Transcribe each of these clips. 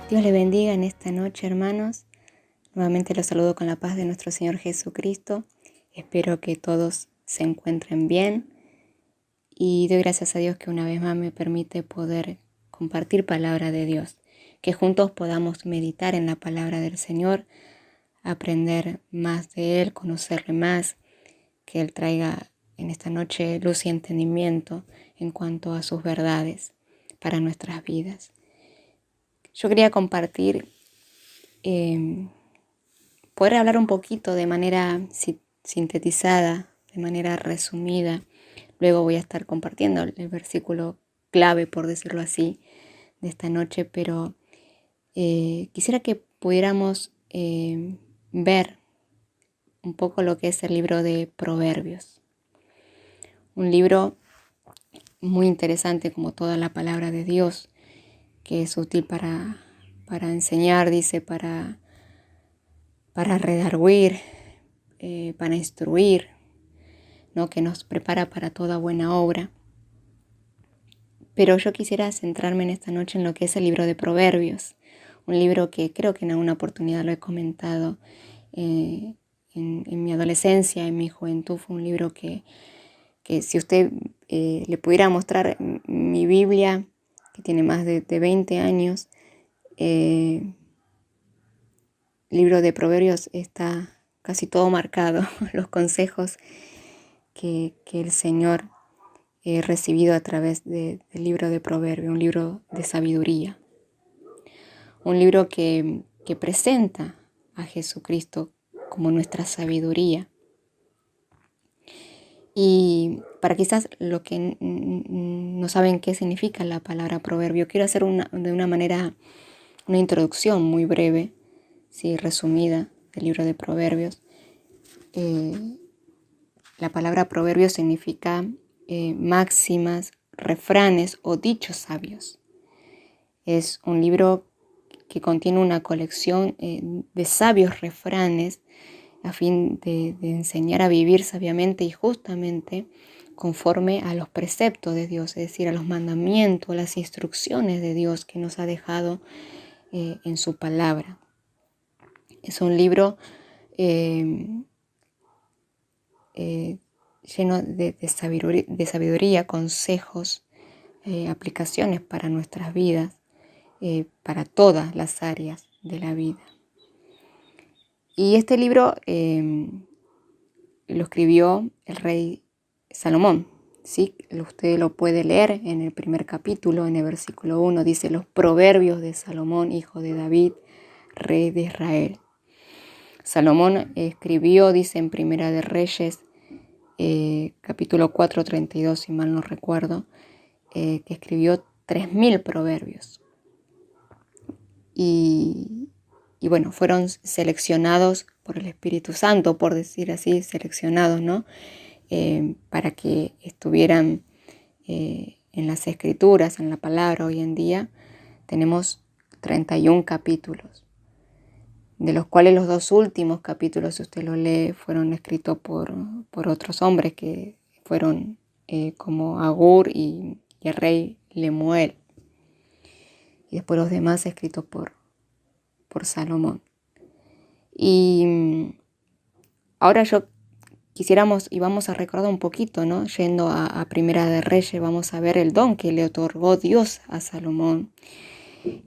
Dios les bendiga en esta noche, hermanos. Nuevamente los saludo con la paz de nuestro Señor Jesucristo. Espero que todos se encuentren bien y doy gracias a Dios que una vez más me permite poder compartir palabra de Dios, que juntos podamos meditar en la palabra del Señor, aprender más de Él, conocerle más, que Él traiga en esta noche luz y entendimiento en cuanto a sus verdades para nuestras vidas. Yo quería compartir, poder hablar un poquito de manera sintetizada, de manera resumida. Luego voy a estar compartiendo el versículo clave, por decirlo así, de esta noche, pero quisiera que pudiéramos ver un poco lo que es el libro de Proverbios. Un libro muy interesante, como toda la palabra de Dios, que es útil para enseñar, dice, para redarguir, para instruir, ¿no? Que nos prepara para toda buena obra. Pero yo quisiera centrarme en esta noche en lo que es el libro de Proverbios, un libro que creo que en alguna oportunidad lo he comentado en mi adolescencia, en mi juventud. Fue un libro que si usted le pudiera mostrar mi Biblia, que tiene más de 20 años, el libro de Proverbios está casi todo marcado, los consejos que el Señor he recibido a través del libro de Proverbios, un libro de sabiduría, un libro que presenta a Jesucristo como nuestra sabiduría. Y para quizás los que no saben qué significa la palabra proverbio, quiero hacer de una manera una introducción muy breve, sí, resumida, del libro de Proverbios. La palabra proverbio significa máximas, refranes o dichos sabios. Es un libro que contiene una colección de sabios refranes a fin de enseñar a vivir sabiamente y justamente conforme a los preceptos de Dios, es decir, a los mandamientos, las instrucciones de Dios que nos ha dejado en su palabra. Es un libro lleno de sabiduría, consejos, aplicaciones para nuestras vidas, para todas las áreas de la vida. Y este libro lo escribió el rey Salomón, ¿sí? Usted lo puede leer en el primer capítulo, en el versículo 1, dice: los proverbios de Salomón, hijo de David, rey de Israel. Salomón escribió, dice en Primera de Reyes, capítulo 4, 32, si mal no recuerdo, que escribió 3.000 proverbios. Y bueno, fueron seleccionados por el Espíritu Santo, por decir así, seleccionados, ¿no? Para que estuvieran en las Escrituras, en la palabra. Hoy en día tenemos 31 capítulos, de los cuales los 2 últimos capítulos, si usted lo lee, fueron escritos por otros hombres que fueron como Agur y el rey Lemuel. Y después los demás escritos por Salomón. Y ahora quisiéramos y vamos a recordar un poquito, ¿no? Yendo a Primera de Reyes, vamos a ver el don que le otorgó Dios a Salomón.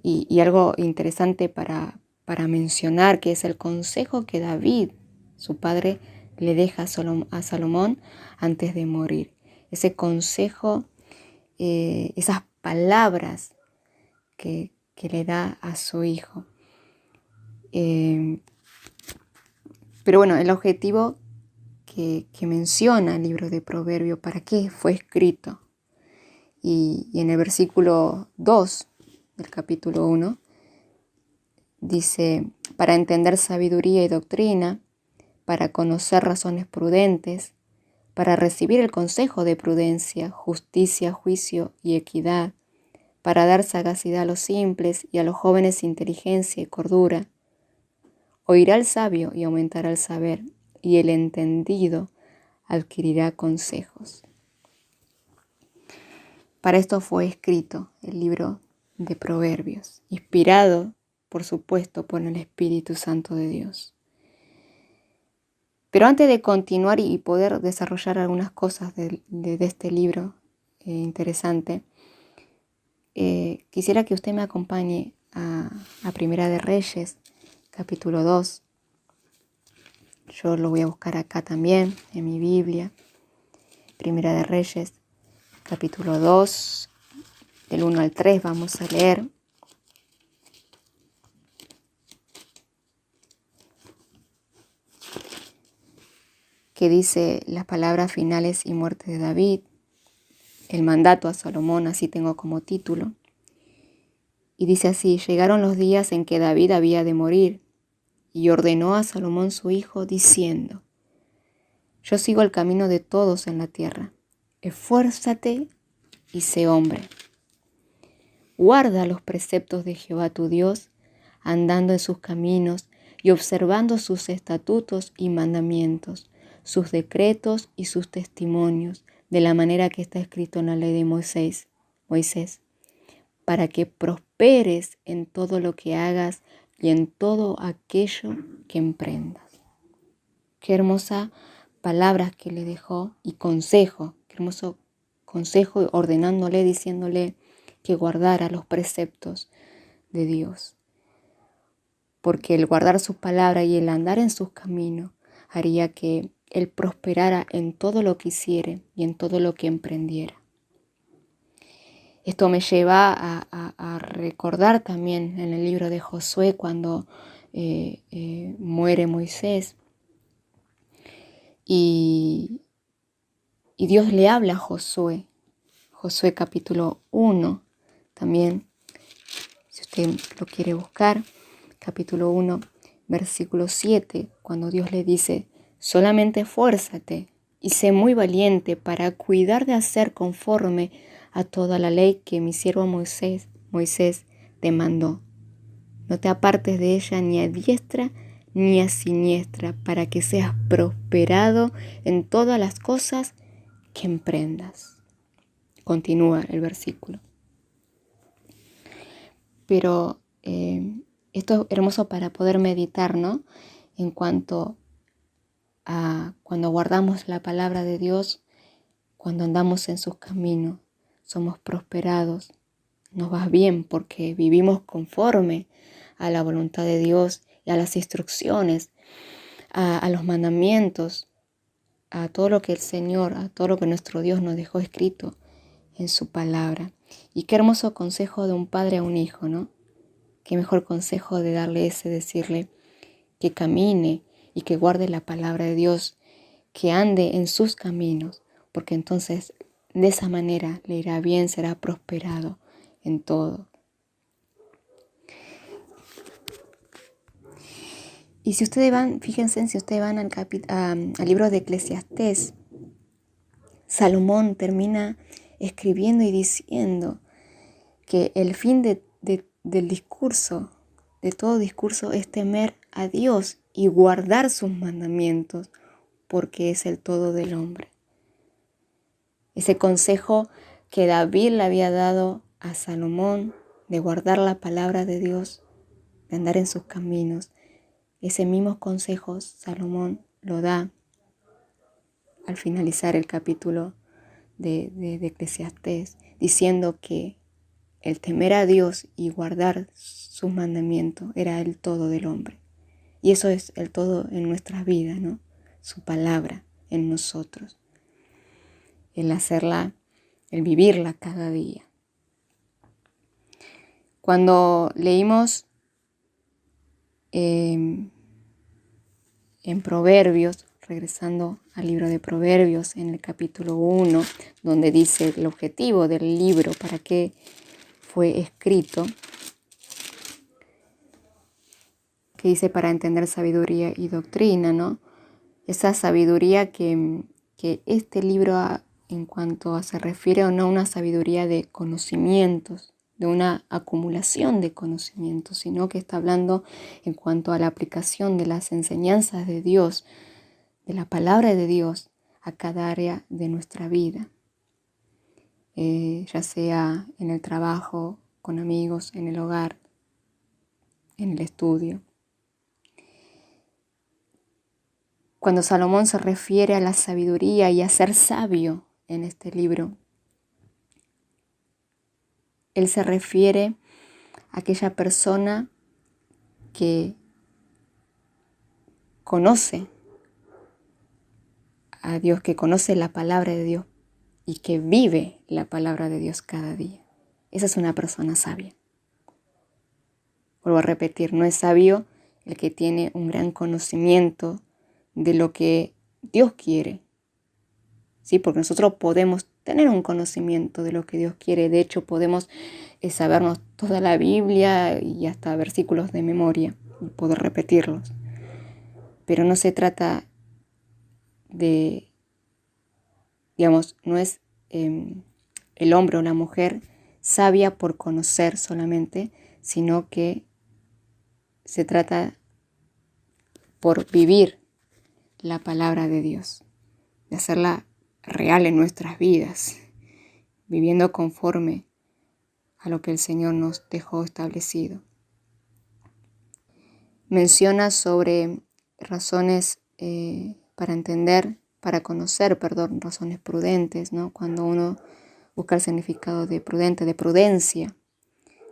Y algo interesante para mencionar, que es el consejo que David, su padre, le deja a Salomón antes de morir. Ese consejo, esas palabras que le da a su hijo. Pero bueno, el objetivo que menciona el libro de Proverbios, ¿para qué fue escrito? Y en el versículo 2 del capítulo 1 dice: para entender sabiduría y doctrina, para conocer razones prudentes, para recibir el consejo de prudencia, justicia, juicio y equidad, para dar sagacidad a los simples y a los jóvenes inteligencia y cordura. Oirá el sabio y aumentará el saber, y el entendido adquirirá consejos. Para esto fue escrito el libro de Proverbios, inspirado por supuesto, por el Espíritu Santo de Dios. Pero antes de continuar y poder desarrollar algunas cosas de este libro interesante, quisiera que usted me acompañe a Primera de Reyes, capítulo 2. Yo lo voy a buscar acá también, en mi Biblia. Primera de Reyes, capítulo 2, del 1 al 3 vamos a leer. Que dice las palabras finales y muerte de David, el mandato a Salomón, así tengo como título. Y dice así: llegaron los días en que David había de morir, y ordenó a Salomón su hijo, diciendo: yo sigo el camino de todos en la tierra, esfuérzate y sé hombre. Guarda los preceptos de Jehová tu Dios, andando en sus caminos y observando sus estatutos y mandamientos, sus decretos y sus testimonios, de la manera que está escrito en la ley de Moisés, para que prosperes en todo lo que hagas y en todo aquello que emprendas. Qué hermosa palabras que le dejó y consejo, qué hermoso consejo ordenándole, diciéndole que guardara los preceptos de Dios. Porque el guardar sus palabras y el andar en sus caminos haría que él prosperara en todo lo que hiciere y en todo lo que emprendiera. Esto me lleva a recordar también en el libro de Josué cuando muere Moisés y Dios le habla a Josué. Josué capítulo 1 también, si usted lo quiere buscar, capítulo 1, versículo 7, cuando Dios le dice: solamente esfuérzate y sé muy valiente para cuidar de hacer conforme a toda la ley que mi siervo Moisés te mandó. No te apartes de ella ni a diestra ni a siniestra, para que seas prosperado en todas las cosas que emprendas. Continúa el versículo. Pero esto es hermoso para poder meditar, ¿no? En cuanto a cuando guardamos la palabra de Dios, cuando andamos en sus caminos, somos prosperados, nos va bien porque vivimos conforme a la voluntad de Dios y a las instrucciones, a los mandamientos, a todo lo que el Señor, a todo lo que nuestro Dios nos dejó escrito en su palabra. Y qué hermoso consejo de un padre a un hijo, ¿no? Qué mejor consejo de darle ese, decirle que camine y que guarde la palabra de Dios, que ande en sus caminos, porque entonces de esa manera le irá bien, será prosperado en todo. Y si ustedes van, fíjense, si ustedes van al libro de Eclesiastés, Salomón termina escribiendo y diciendo que el fin del discurso, de todo discurso, es temer a Dios y guardar sus mandamientos, porque es el todo del hombre. Ese consejo que David le había dado a Salomón de guardar la palabra de Dios, de andar en sus caminos, ese mismo consejo Salomón lo da al finalizar el capítulo de Eclesiastés, diciendo que el temer a Dios y guardar sus mandamientos era el todo del hombre. Y eso es el todo en nuestras vidas, ¿no? Su palabra en nosotros. El hacerla, el vivirla cada día. Cuando leímos en Proverbios, regresando al libro de Proverbios, en el capítulo 1, donde dice el objetivo del libro, para qué fue escrito, que dice para entender sabiduría y doctrina, ¿no? Esa sabiduría que este libro, en cuanto se refiere a no una sabiduría de conocimientos, de una acumulación de conocimientos, sino que está hablando en cuanto a la aplicación de las enseñanzas de Dios, de la palabra de Dios a cada área de nuestra vida, ya sea en el trabajo, con amigos, en el hogar, en el estudio. Cuando Salomón se refiere a la sabiduría y a ser sabio en este libro, él se refiere a aquella persona que conoce a Dios, que conoce la palabra de Dios y que vive la palabra de Dios cada día. Esa es una persona sabia. Vuelvo a repetir, no es sabio el que tiene un gran conocimiento de lo que Dios quiere. ¿Sí? Porque nosotros podemos tener un conocimiento de lo que Dios quiere. De hecho, podemos sabernos toda la Biblia y hasta versículos de memoria y poder repetirlos. Pero no se trata de, digamos, no es el hombre o la mujer sabia por conocer solamente, sino que se trata por vivir la palabra de Dios, de hacerla real en nuestras vidas, viviendo conforme a lo que el Señor nos dejó establecido. Menciona sobre razones para entender, para conocer, razones prudentes, ¿no? Cuando uno busca el significado de prudente, de prudencia,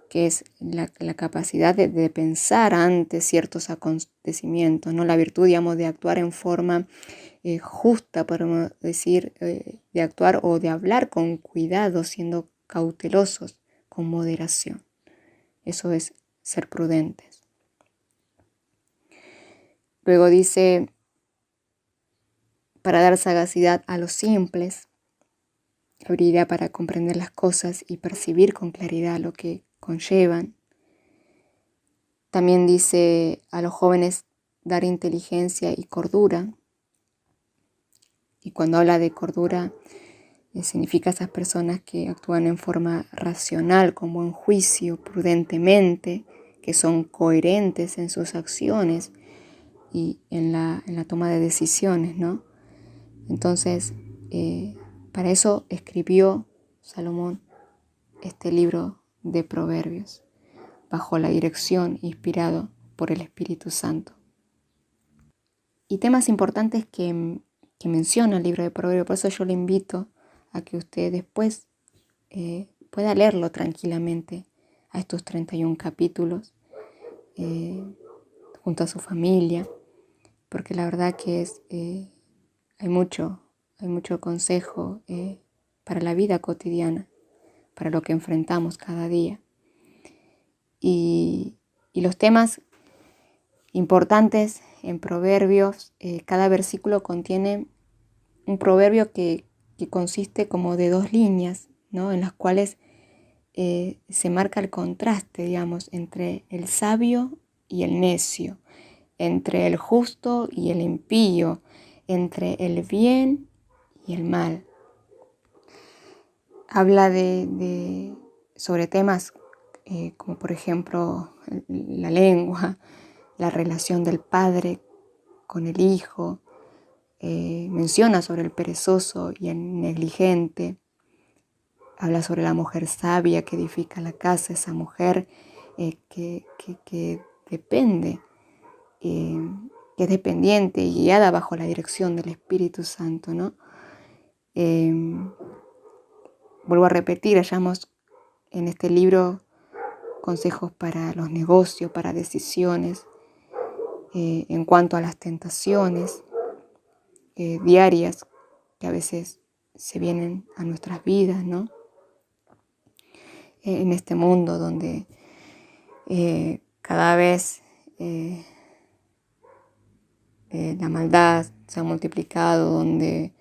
que es la capacidad de pensar ante ciertos acontecimientos, ¿no? La virtud, digamos, de actuar en forma justa, podemos decir, de actuar o de hablar con cuidado, siendo cautelosos, con moderación. Eso es ser prudentes. Luego dice, para dar sagacidad a los simples, habilidad para comprender las cosas y percibir con claridad lo que conllevan. También dice a los jóvenes dar inteligencia y cordura. Y cuando habla de cordura, significa esas personas que actúan en forma racional, con buen juicio, prudentemente, que son coherentes en sus acciones y en la toma de decisiones, ¿no? Entonces, para eso escribió Salomón este libro de Proverbios, bajo la dirección, inspirado por el Espíritu Santo. Y temas importantes que menciona el libro de Proverbios, por eso yo le invito a que usted después pueda leerlo tranquilamente a estos 31 capítulos junto a su familia, porque la verdad que hay mucho consejo para la vida cotidiana, para lo que enfrentamos cada día. Y los temas importantes en Proverbios, cada versículo contiene un proverbio que consiste como de 2 líneas, ¿no? En las cuales se marca el contraste, digamos, entre el sabio y el necio, entre el justo y el impío, entre el bien y el mal. Habla sobre temas como por ejemplo la lengua, la relación del padre con el hijo, menciona sobre el perezoso y el negligente, habla sobre la mujer sabia que edifica la casa, esa mujer que depende, que es dependiente y guiada bajo la dirección del Espíritu Santo, ¿no? Vuelvo a repetir, hallamos en este libro consejos para los negocios, para decisiones, en cuanto a las tentaciones diarias que a veces se vienen a nuestras vidas, ¿no? En este mundo donde cada vez la maldad se ha multiplicado, donde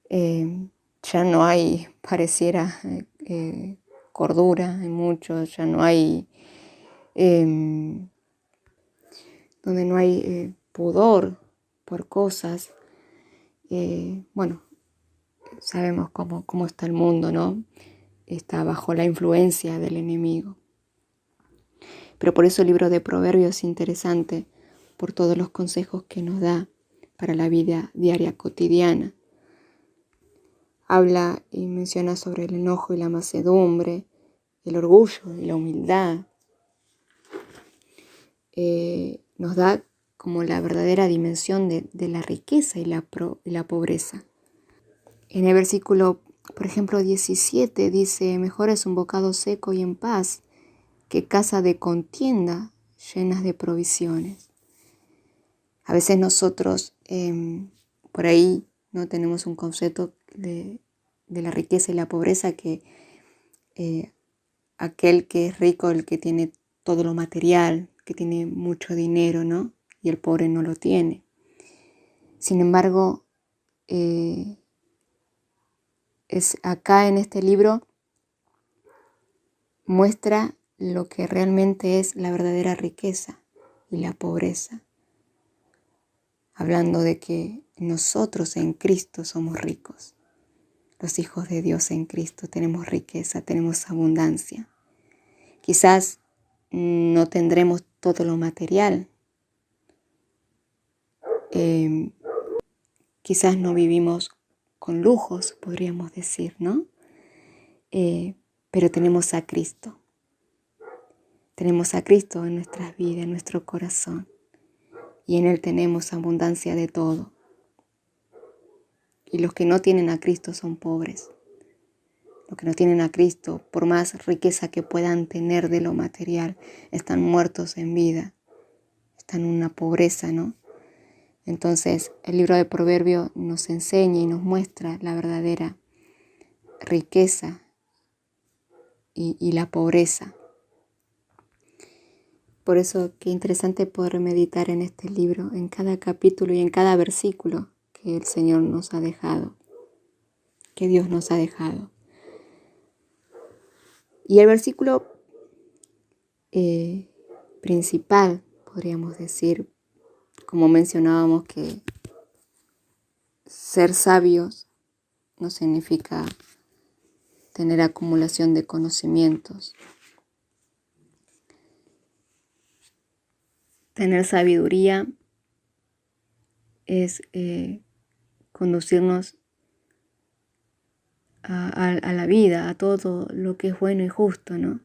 ya no hay, pareciera, cordura en muchos, ya no hay, donde no hay pudor por cosas. Bueno, sabemos cómo está el mundo, ¿no? Está bajo la influencia del enemigo. Pero por eso el libro de Proverbios es interesante, por todos los consejos que nos da para la vida diaria cotidiana. Habla y menciona sobre el enojo y la mansedumbre, el orgullo y la humildad. nos da como la verdadera dimensión de la riqueza y la pobreza. En el versículo, por ejemplo, 17 dice: mejor es un bocado seco y en paz que casa de contienda llenas de provisiones. A veces nosotros por ahí no tenemos un concepto de la riqueza y la pobreza, que aquel que es rico, el que tiene todo lo material, que tiene mucho dinero, ¿no? Y el pobre no lo tiene. Sin embargo, acá en este libro muestra lo que realmente es la verdadera riqueza y la pobreza, hablando de que nosotros en Cristo somos ricos. Los hijos de Dios en Cristo tenemos riqueza, tenemos abundancia. Quizás no tendremos todo lo material. Quizás no vivimos con lujos, podríamos decir, ¿no? Pero tenemos a Cristo. Tenemos a Cristo en nuestras vidas, en nuestro corazón. Y en Él tenemos abundancia de todo. Y los que no tienen a Cristo son pobres. Los que no tienen a Cristo, por más riqueza que puedan tener de lo material, están muertos en vida. Están en una pobreza, ¿no? Entonces, el libro de Proverbios nos enseña y nos muestra la verdadera riqueza y la pobreza. Por eso, qué interesante poder meditar en este libro, en cada capítulo y en cada versículo que el Señor nos ha dejado, que Dios nos ha dejado. Y el versículo principal, podríamos decir, como mencionábamos, que ser sabios no significa tener acumulación de conocimientos. Tener sabiduría es conducirnos a la vida, a todo lo que es bueno y justo, ¿no?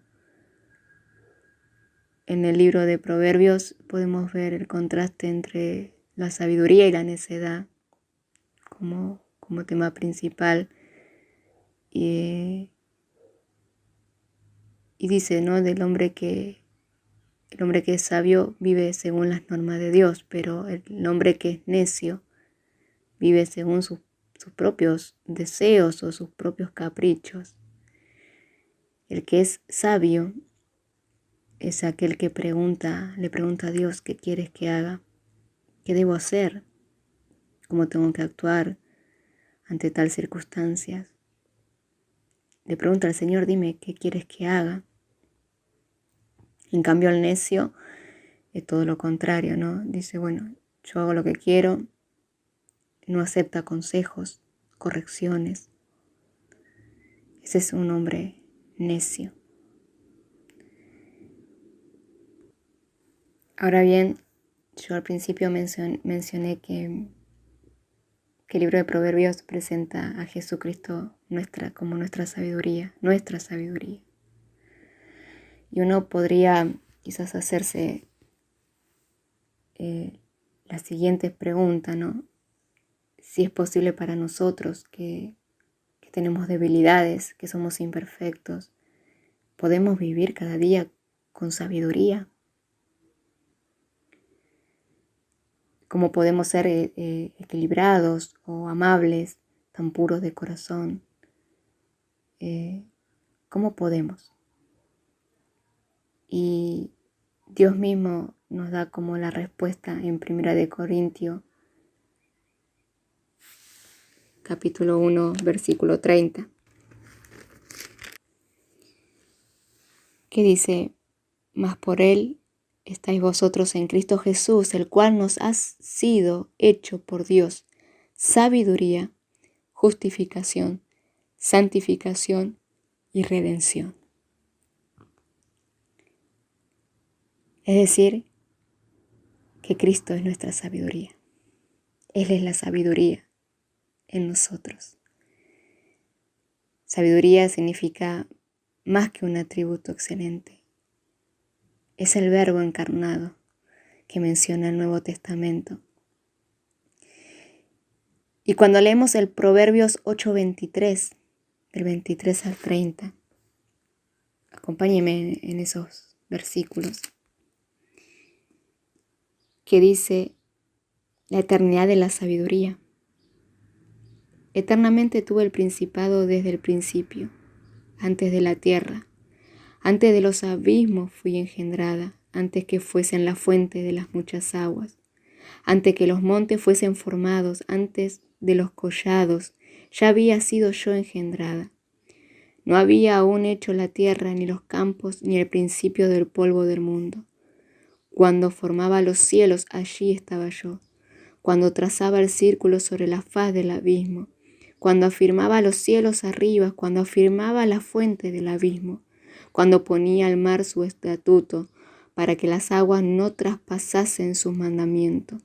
En el libro de Proverbios podemos ver el contraste entre la sabiduría y la necedad como tema principal. Y dice, ¿no?, del hombre que el hombre que es sabio vive según las normas de Dios, pero el hombre que es necio vive según sus propios deseos o sus propios caprichos. El que es sabio es aquel que le pregunta a Dios: ¿qué quieres que haga? ¿Qué debo hacer? ¿Cómo tengo que actuar ante tal circunstancias? Le pregunta al Señor: dime, ¿qué quieres que haga? En cambio, el necio es todo lo contrario, ¿no? Dice, bueno, yo hago lo que quiero, no acepta consejos, correcciones. Ese es un hombre necio. Ahora bien, yo al principio mencioné que el libro de Proverbios presenta a Jesucristo como nuestra sabiduría. Y uno podría quizás hacerse la siguiente pregunta, ¿no? Si es posible para nosotros que tenemos debilidades, que somos imperfectos, ¿podemos vivir cada día con sabiduría? ¿Cómo podemos ser equilibrados o amables, tan puros de corazón? ¿Cómo podemos? Y Dios mismo nos da como la respuesta en 1 Corintios, capítulo 1, versículo 30, que dice: mas por Él estáis vosotros en Cristo Jesús, el cual nos ha sido hecho por Dios sabiduría, justificación, santificación y redención. Es decir, que Cristo es nuestra sabiduría. Él es la sabiduría en nosotros. Sabiduría significa más que un atributo excelente. Es el Verbo encarnado, que menciona el Nuevo Testamento. Y cuando leemos el Proverbios 8:23, del 23 al 30, acompáñeme en esos versículos, que dice: la eternidad de la sabiduría. Eternamente tuve el principado desde el principio, antes de la tierra, antes de los abismos fui engendrada, antes que fuesen la fuente de las muchas aguas, antes que los montes fuesen formados, antes de los collados, ya había sido yo engendrada. No había aún hecho la tierra, ni los campos, ni el principio del polvo del mundo. Cuando formaba los cielos, allí estaba yo. Cuando trazaba el círculo sobre la faz del abismo, cuando afirmaba los cielos arriba, cuando afirmaba la fuente del abismo, cuando ponía al mar su estatuto, para que las aguas no traspasasen sus mandamientos,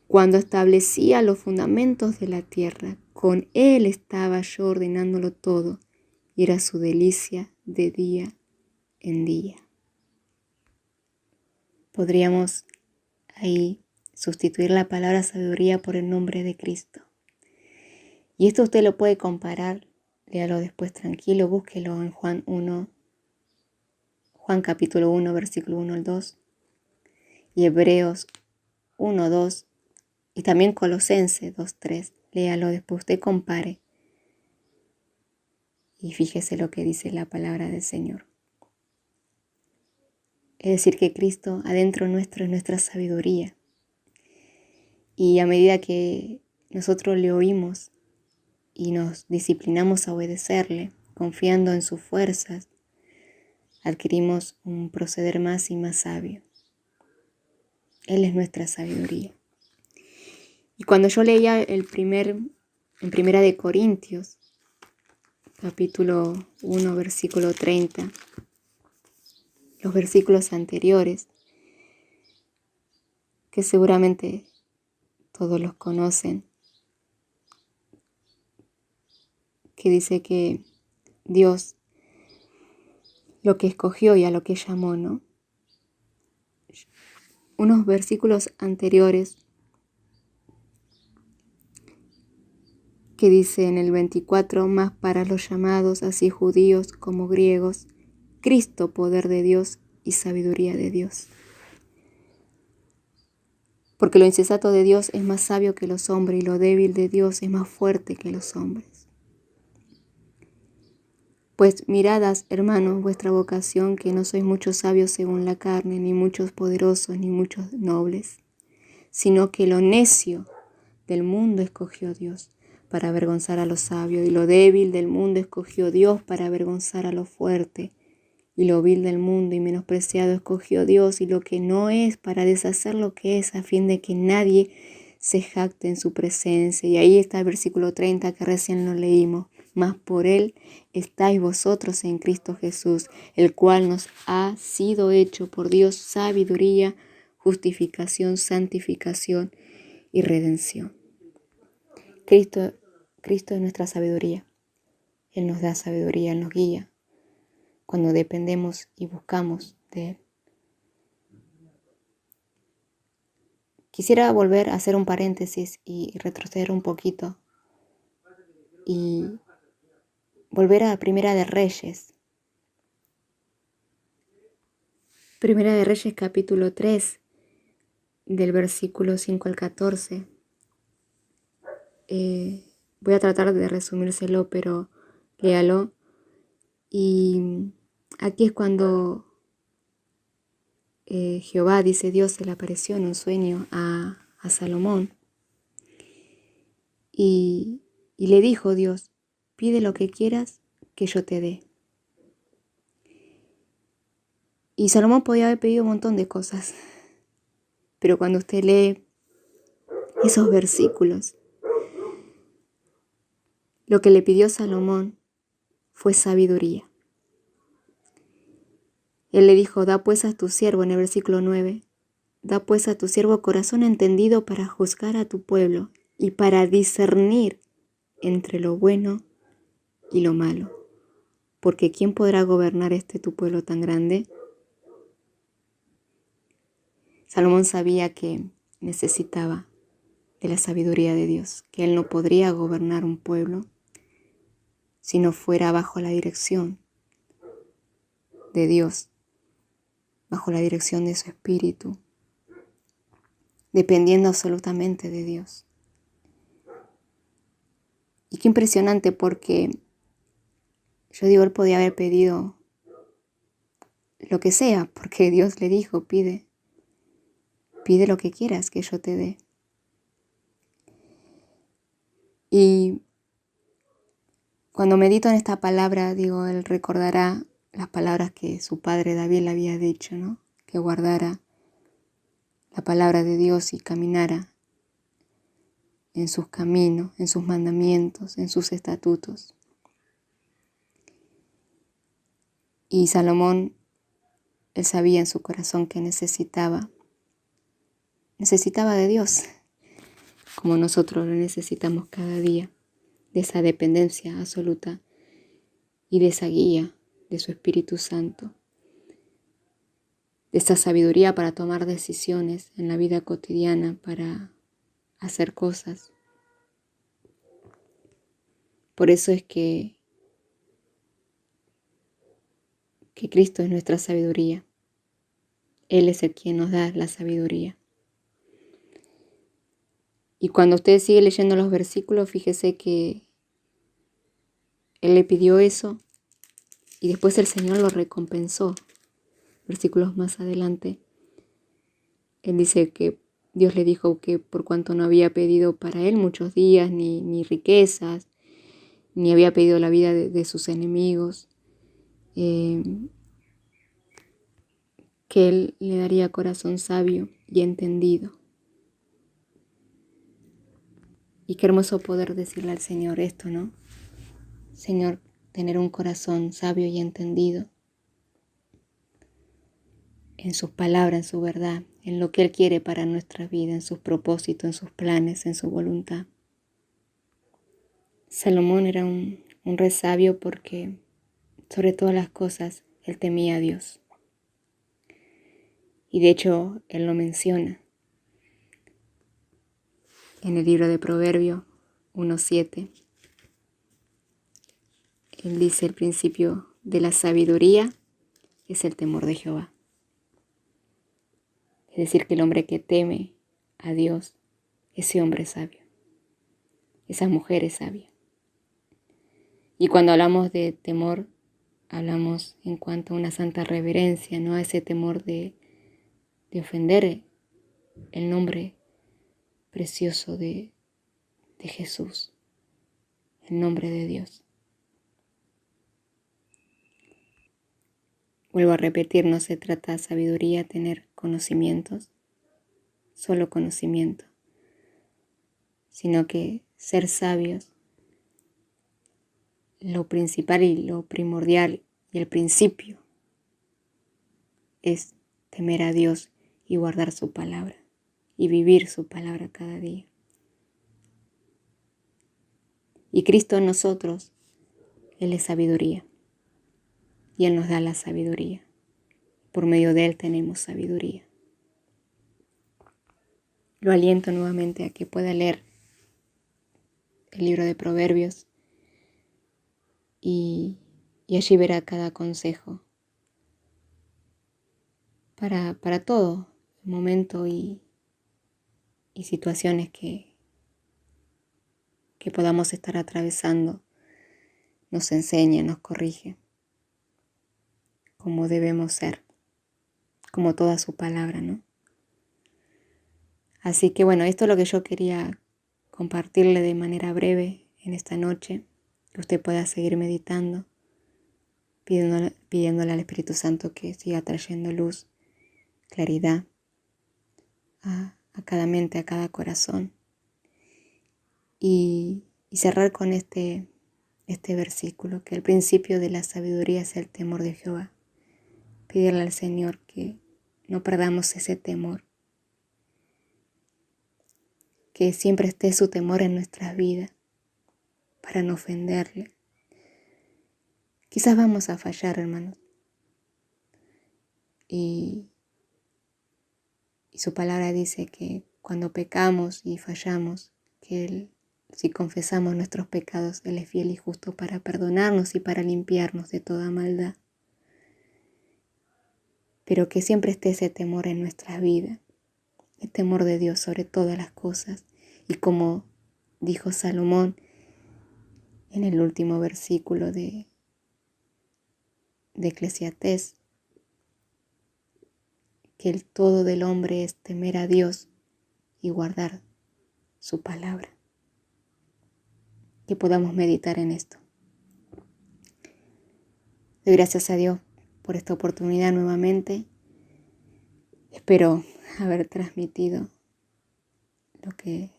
cuando establecía los fundamentos de la tierra, con él estaba yo ordenándolo todo, y era su delicia de día en día. Podríamos ahí sustituir la palabra sabiduría por el nombre de Cristo. Y esto usted lo puede comparar, léalo después tranquilo, búsquelo en Juan capítulo 1, versículo 1 al 2, y Hebreos 1, 2, y también Colosenses 2, 3. Léalo después, usted compare y fíjese lo que dice la palabra del Señor. Es decir, que Cristo adentro nuestro es nuestra sabiduría. Y a medida que nosotros le oímos y nos disciplinamos a obedecerle, confiando en sus fuerzas, adquirimos un proceder más y más sabio. Él es nuestra sabiduría. Y cuando yo leía en Primera de Corintios, capítulo 1, versículo 30, los versículos anteriores, que seguramente todos los conocen, que dice que Dios lo que escogió y a lo que llamó, ¿no? Unos versículos anteriores que dice en el 24, más para los llamados, así judíos como griegos, Cristo, poder de Dios y sabiduría de Dios. Porque lo insensato de Dios es más sabio que los hombres y lo débil de Dios es más fuerte que los hombres. Pues mirad, hermanos, vuestra vocación, que no sois muchos sabios según la carne, ni muchos poderosos, ni muchos nobles, sino que lo necio del mundo escogió Dios para avergonzar a los sabios, y lo débil del mundo escogió Dios para avergonzar a lo fuerte, y lo vil del mundo y menospreciado escogió Dios, y lo que no es para deshacer lo que es, a fin de que nadie se jacte en su presencia. Y ahí está el versículo 30 que recién lo leímos. Mas por él estáis vosotros en Cristo Jesús, el cual nos ha sido hecho por Dios sabiduría, justificación, santificación y redención. Cristo es nuestra sabiduría. Él nos da sabiduría, Él nos guía cuando dependemos y buscamos de Él. Quisiera volver a hacer un paréntesis y retroceder un poquito y volver a Primera de Reyes. Primera de Reyes capítulo 3, del versículo 5 al 14. Voy a tratar de resumírselo, pero léalo. Y aquí es cuando Jehová, dice Dios, se le apareció en un sueño a Salomón. Y le dijo Dios, pide lo que quieras que yo te dé. Y Salomón podía haber pedido un montón de cosas, pero cuando usted lee esos versículos, lo que le pidió Salomón fue sabiduría. Él le dijo, da pues a tu siervo, en el versículo 9, da pues a tu siervo corazón entendido para juzgar a tu pueblo y para discernir entre lo bueno y lo malo. Porque ¿quién podrá gobernar tu pueblo tan grande? Salomón sabía que necesitaba de la sabiduría de Dios, que él no podría gobernar un pueblo si no fuera bajo la dirección de Dios, bajo la dirección de su espíritu, dependiendo absolutamente de Dios. Y qué impresionante, porque yo digo, él podía haber pedido lo que sea, porque Dios le dijo, pide lo que quieras que yo te dé. Y cuando medito en esta palabra, digo, él recordará las palabras que su padre David le había dicho, ¿no? Que guardara la palabra de Dios y caminara en sus caminos, en sus mandamientos, en sus estatutos. Y Salomón, él sabía en su corazón que necesitaba de Dios, como nosotros lo necesitamos cada día, de esa dependencia absoluta y de esa guía de su Espíritu Santo, de esa sabiduría para tomar decisiones en la vida cotidiana, para hacer cosas. Por eso es que Cristo es nuestra sabiduría. Él es el quien nos da la sabiduría. Y cuando usted sigue leyendo los versículos, fíjese que él le pidió eso y después el Señor lo recompensó. Versículos más adelante, él dice que Dios le dijo que por cuanto no había pedido para él muchos días, ni riquezas, ni había pedido la vida de sus enemigos, que él le daría corazón sabio y entendido. Y qué hermoso poder decirle al Señor esto, ¿no? Señor, tener un corazón sabio y entendido en sus palabras, en su verdad, en lo que Él quiere para nuestra vida, en sus propósitos, en sus planes, en su voluntad. Salomón era un rey sabio porque sobre todas las cosas él temía a Dios. Y de hecho él lo menciona en el libro de Proverbios 1:7. Él dice: el principio de la sabiduría es el temor de Jehová. Es decir, que el hombre que teme a Dios, ese hombre es sabio, esa mujer es sabia. Y cuando hablamos de temor, hablamos en cuanto a una santa reverencia, no a ese temor de ofender el nombre precioso de Jesús, el nombre de Dios. Vuelvo a repetir, no se trata de sabiduría tener conocimientos, solo conocimiento, sino que ser sabios, lo principal y lo primordial y el principio es temer a Dios y guardar su palabra y vivir su palabra cada día. Y Cristo en nosotros, Él es sabiduría y Él nos da la sabiduría. Por medio de Él tenemos sabiduría. Lo aliento nuevamente a que pueda leer el libro de Proverbios y allí verá cada consejo para todo momento y situaciones que podamos estar atravesando. Nos enseña, nos corrige como debemos ser, como toda su palabra, ¿no? Así que bueno, esto es lo que yo quería compartirle de manera breve en esta noche, que usted pueda seguir meditando, pidiéndole al Espíritu Santo que siga trayendo luz, claridad a cada mente, a cada corazón. Y cerrar con este versículo, que el principio de la sabiduría es el temor de Jehová. Pedirle al Señor que no perdamos ese temor, que siempre esté su temor en nuestras vidas para no ofenderle. Quizás vamos a fallar, hermanos, y Y su palabra dice que cuando pecamos y fallamos, que si confesamos nuestros pecados, Él es fiel y justo para perdonarnos y para limpiarnos de toda maldad. Pero que siempre esté ese temor en nuestras vidas, el temor de Dios sobre todas las cosas. Y como dijo Salomón en el último versículo de Eclesiastés, que el todo del hombre es temer a Dios y guardar su palabra. Que podamos meditar en esto. Doy gracias a Dios por esta oportunidad nuevamente. Espero haber transmitido lo que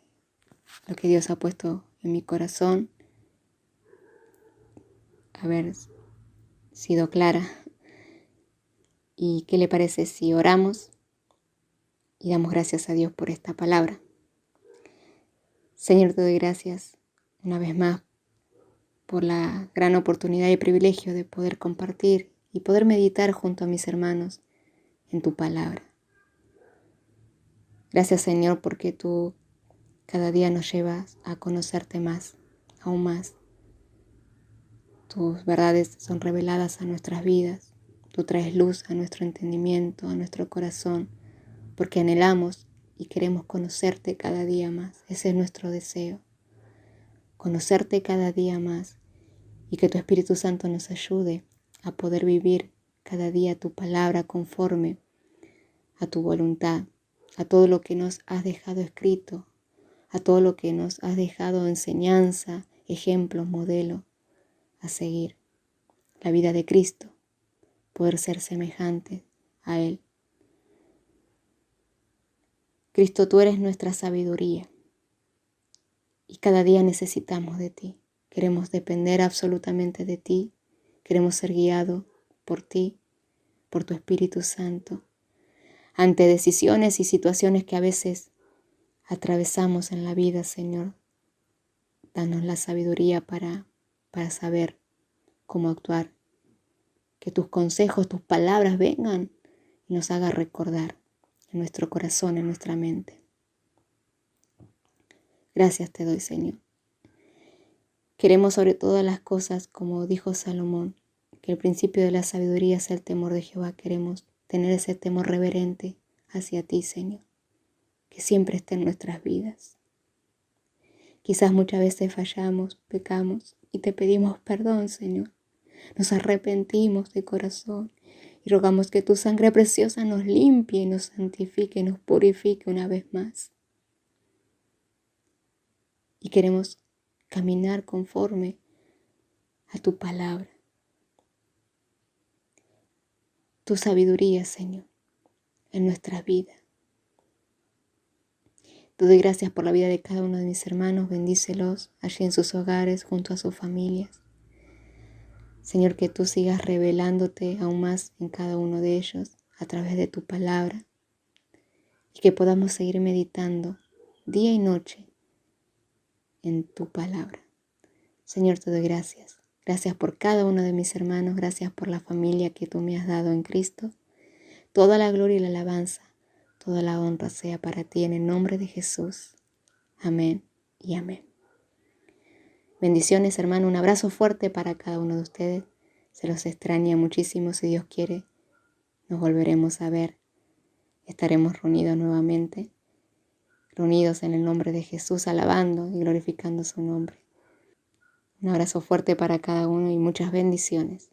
Dios ha puesto en mi corazón, haber sido clara. ¿Y qué le parece si oramos y damos gracias a Dios por esta palabra? Señor, te doy gracias una vez más por la gran oportunidad y privilegio de poder compartir y poder meditar junto a mis hermanos en tu palabra. Gracias, Señor, porque tú cada día nos llevas a conocerte más, aún más. Tus verdades son reveladas a nuestras vidas. Tú traes luz a nuestro entendimiento, a nuestro corazón, porque anhelamos y queremos conocerte cada día más. Ese es nuestro deseo, conocerte cada día más y que tu Espíritu Santo nos ayude a poder vivir cada día tu palabra conforme a tu voluntad, a todo lo que nos has dejado escrito, a todo lo que nos has dejado enseñanza, ejemplo, modelo a seguir. La vida de Cristo, poder ser semejante a Él. Cristo, tú eres nuestra sabiduría y cada día necesitamos de ti. Queremos depender absolutamente de ti, queremos ser guiados por ti, por tu Espíritu Santo, ante decisiones y situaciones que a veces atravesamos en la vida, Señor. Danos la sabiduría para saber cómo actuar, que tus consejos, tus palabras vengan y nos hagan recordar en nuestro corazón, en nuestra mente. Gracias te doy, Señor. Queremos sobre todas las cosas, como dijo Salomón, que el principio de la sabiduría sea el temor de Jehová. Queremos tener ese temor reverente hacia ti, Señor, que siempre esté en nuestras vidas. Quizás muchas veces fallamos, pecamos y te pedimos perdón, Señor. Nos arrepentimos de corazón y rogamos que tu sangre preciosa nos limpie, nos santifique, nos purifique una vez más. Y queremos caminar conforme a tu palabra. Tu sabiduría, Señor, en nuestra vida. Te doy gracias por la vida de cada uno de mis hermanos. Bendícelos allí en sus hogares, junto a sus familias. Señor, que tú sigas revelándote aún más en cada uno de ellos a través de tu palabra y que podamos seguir meditando día y noche en tu palabra. Señor, te doy gracias. Gracias por cada uno de mis hermanos. Gracias por la familia que tú me has dado en Cristo. Toda la gloria y la alabanza, toda la honra sea para ti en el nombre de Jesús. Amén y amén. Bendiciones, hermano. Un abrazo fuerte para cada uno de ustedes. Se los extraña muchísimo. Si Dios quiere, nos volveremos a ver. Estaremos reunidos nuevamente. Reunidos en el nombre de Jesús, alabando y glorificando su nombre. Un abrazo fuerte para cada uno y muchas bendiciones.